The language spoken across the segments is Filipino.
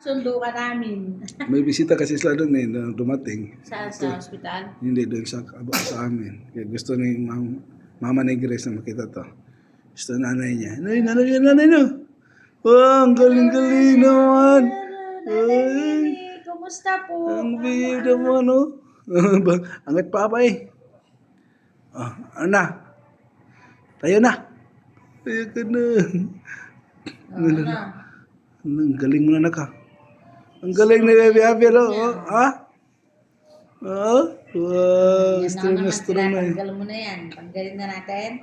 Sundo ka namin. May bisita kasi sila doon na dumating. Saan? Sa ospital? Hindi doon sa amin. Kaya gusto ni mama ni Grace na makita to. Gusto nanay niya. Nanay na. Wow, ang galing-galing naman. Nanay Ay, Nini, kumusta po? ang bihid naman, oh. Angat pa pa eh. Ano na? Tayo na. Tayo ka na. Ano? Ang galing mo na naka. Ang galing ni Baby Abel, oh. Ha? Oo? Wow, strong na eh. Tanggal mo na yan. Tanggalin na natin.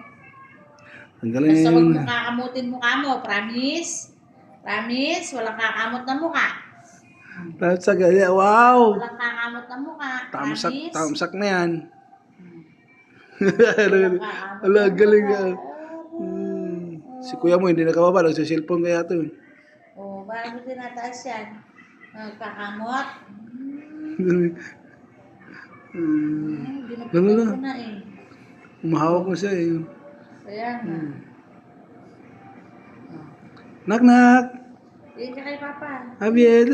Ang galing Basta huwag na. mo kakamutin mukha mo. Promise? Promise? Walang kakamot na mukha. Lahat sa gaya, wow! Walang kakamot na mukha. Tamsak, Promise? tamsak na yan. Walang kakamot Ala, na galing mukha. ka. Si kuya mo hindi nakababa, nagsa-cellphone kaya ito. Oh, bakit mo tinataas yan? Kakamot? Binapitay ko na eh. Umahawak mo siya eh. Kaya nga. Knock knock! Tingin ka kay Papa. Javier,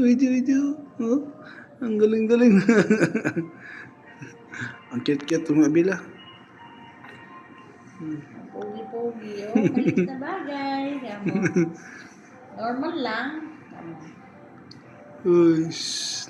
video. Oh, ang galing-galing. Ang cute-cute ng abila. Ang pogi-pogi. Oh, maliit na bagay. Kaya mo. Normal lang. Uy, shh.